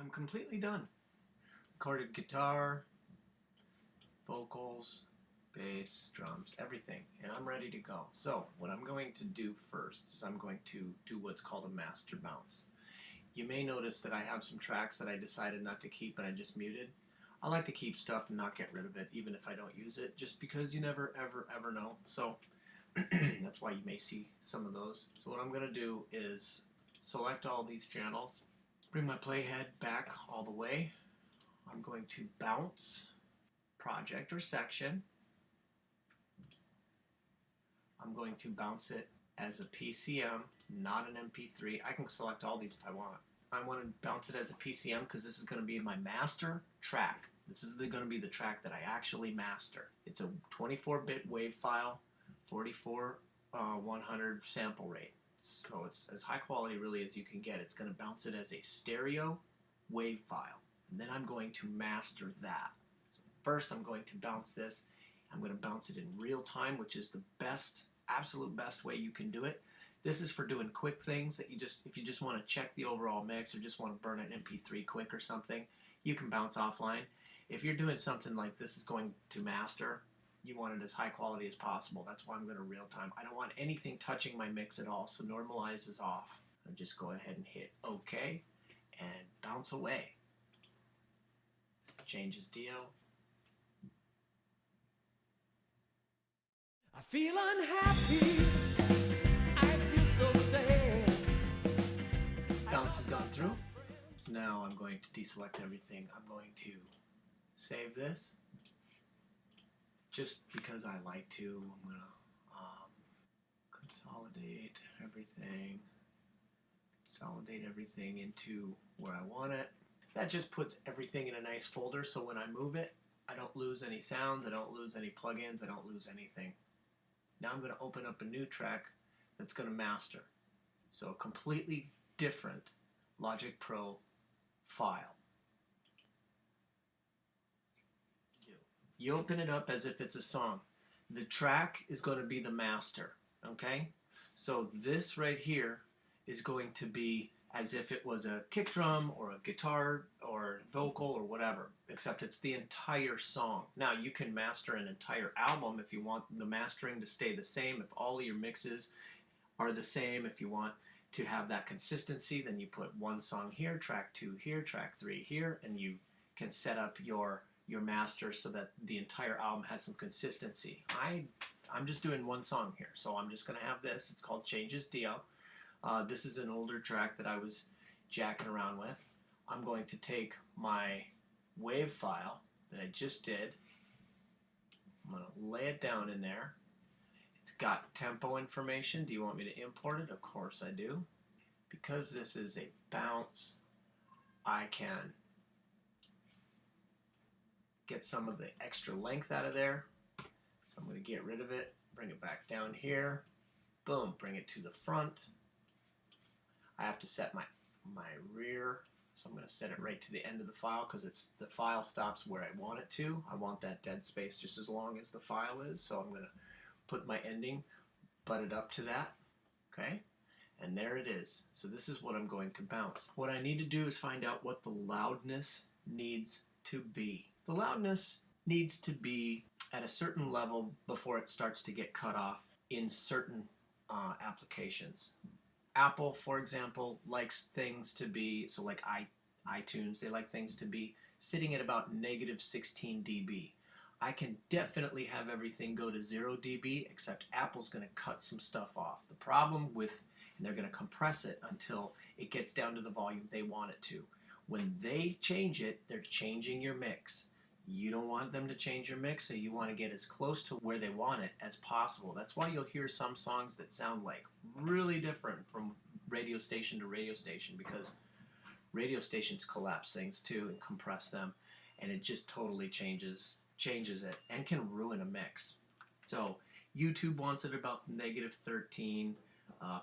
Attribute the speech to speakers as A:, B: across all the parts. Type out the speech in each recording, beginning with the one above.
A: I'm completely done. Recorded guitar, vocals, bass, drums, everything, and I'm ready to go. So what I'm going to do first is I'm going to do what's called a master bounce. You may notice that I have some tracks that I decided not to keep and I just muted. I like to keep stuff and not get rid of it even if I don't use it, just because you never ever know. So that's why you may see some of those. So what I'm going to do is select all these channels, bring my playhead back all the way. I'm going to bounce project or section. I'm going to bounce it as a PCM, not an MP3. I can select all these if I want. I want to bounce it as a PCM because this is going to be my master track. This is going to be the track that I actually master. It's a 24-bit WAV file, 100 sample rate. So it's as high quality really as you can get. It's going to bounce it as a stereo WAV file. And then I'm going to master that. So first I'm going to bounce this. I'm going to bounce it in real time, which is the best, absolute best way you can do it. This is for doing quick things that if you just want to check the overall mix or just want to burn an MP3 quick or something, you can bounce offline. If you're doing something like this is going to master, you want it as high quality as possible. That's why I'm going to real time. I don't want anything touching my mix at all, so normalize is off. I'll just go ahead and hit OK and bounce away. Changes DO.
B: I feel unhappy, I feel so sad.
A: Bounce has gone through. So now I'm going to deselect everything. I'm going to save this. Just because I like to, I'm going to consolidate everything. Consolidate everything into where I want it. That just puts everything in a nice folder, so when I move it, I don't lose any sounds, I don't lose any plugins, I don't lose anything. Now I'm going to open up a new track that's going to master. So a completely different Logic Pro file. You open it up as if it's a song. The track is going to be the master, okay? So this right here is going to be as if it was a kick drum or a guitar or vocal or whatever, except it's the entire song. Now you can master an entire album if you want the mastering to stay the same, if all of your mixes are the same, if you want to have that consistency, then you put one song here, track 2 here, track 3 here, and you can set up your master so that the entire album has some consistency. I'm just doing one song here, so I'm just going to have this. It's called Changes DO. This is an older track that I was jacking around with. I'm going to take my WAV file that I just did. I'm going to lay it down in there. It's got tempo information. Do you want me to import it? Of course I do. Because this is a bounce, I can get some of the extra length out of there. So I'm going to get rid of it, bring it back down here. Boom, bring it to the front. I have to set my rear, so I'm going to set it right to the end of the file because the file stops where I want it to. I want that dead space just as long as the file is, so I'm going to put my ending, butt it up to that, okay? And there it is. So this is what I'm going to bounce. What I need to do is find out what the loudness needs to be. The loudness needs to be at a certain level before it starts to get cut off in certain applications. Apple, for example, likes things to be, so like iTunes, they like things to be sitting at about -16 dB. I can definitely have everything go to 0 dB, except Apple's going to cut some stuff off. The problem with, and they're going to compress it until it gets down to the volume they want it to. When they change it, they're changing your mix. You don't want them to change your mix, so you want to get as close to where they want it as possible. That's why you'll hear some songs that sound like really different from radio station to radio station, because radio stations collapse things too and compress them, and it just totally changes it and can ruin a mix. So YouTube wants it about -13.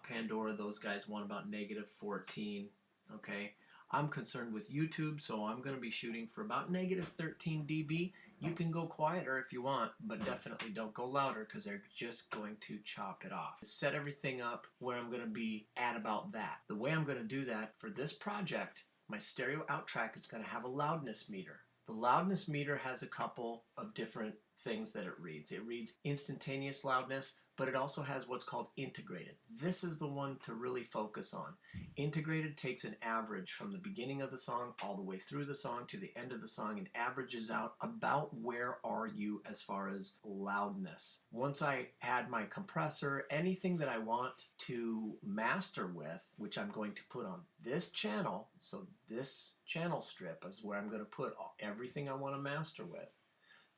A: Pandora, those guys want about -14. Okay. I'm concerned with YouTube, so I'm going to be shooting for about -13 dB. You can go quieter if you want, but definitely don't go louder because they're just going to chop it off. Set everything up where I'm going to be at about that. The way I'm going to do that for this project, My stereo out track is going to have a loudness meter. The loudness meter has a couple of different things that it reads. It reads instantaneous loudness, but it also has what's called integrated. This is the one to really focus on. Integrated takes an average from the beginning of the song all the way through the song to the end of the song and averages out about where are you as far as loudness. Once I add my compressor, anything that I want to master with, which I'm going to put on this channel, so this channel strip is where I'm going to put everything I want to master with.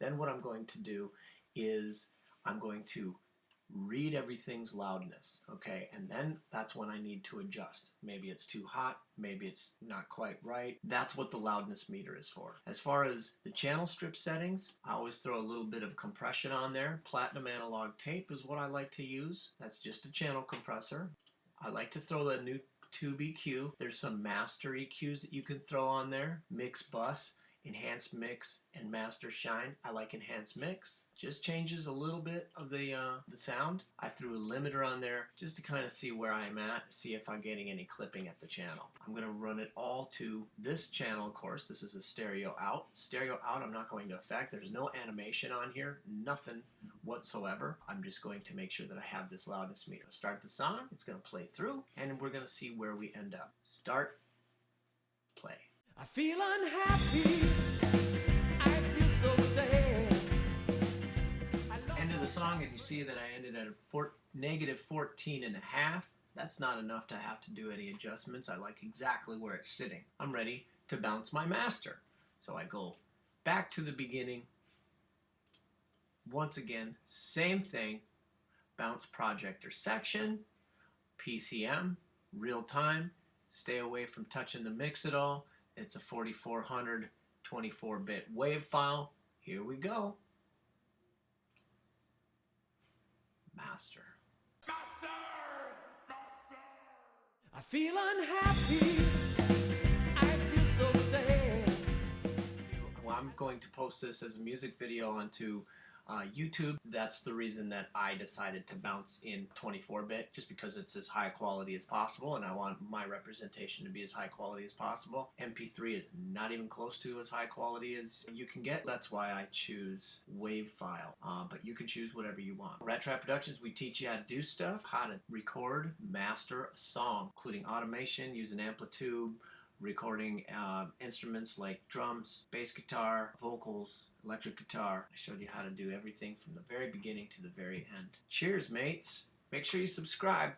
A: Then what I'm going to do is I'm going to read everything's loudness, okay? And then that's when I need to adjust. Maybe it's too hot, maybe it's not quite right. That's what the loudness meter is for. As far as the channel strip settings, I always throw a little bit of compression on there. Platinum analog tape is what I like to use. That's just a channel compressor. I like to throw the new tube EQ. There's some master EQs that you can throw on there. Mix bus, enhanced mix, and master shine. I like enhanced mix. Just changes a little bit of the sound. I threw a limiter on there just to kind of see where I'm at, see if I'm getting any clipping at the channel. I'm going to run it all to this channel, of course. This is a stereo out. Stereo out I'm not going to affect. There's no animation on here, nothing whatsoever. I'm just going to make sure that I have this loudness meter. Start the song, it's going to play through, and we're going to see where we end up. Start, play.
B: I feel unhappy. I feel so sad.
A: End of the song, and you see that I ended at a negative 14 and a half. That's not enough to have to do any adjustments. I like exactly where it's sitting. I'm ready to bounce my master. So I go back to the beginning. Once again, same thing. Bounce projector section, PCM, real time. Stay away from touching the mix at all. It's a 4400 24-bit wave file. Here we go. Master.
B: I feel unhappy. I feel so sad.
A: Well, I'm going to post this as a music video onto YouTube. That's the reason that I decided to bounce in 24-bit, just because it's as high quality as possible and I want my representation to be as high quality as possible. MP3 is not even close to as high quality as you can get. That's why I choose wave file, but you can choose whatever you want. Rattrap Productions, we teach you how to do stuff, how to record, master a song, including automation, using amplitude, recording instruments like drums, bass guitar, vocals, electric guitar. I showed you how to do everything from the very beginning to the very end. Cheers, mates. Make sure you subscribe.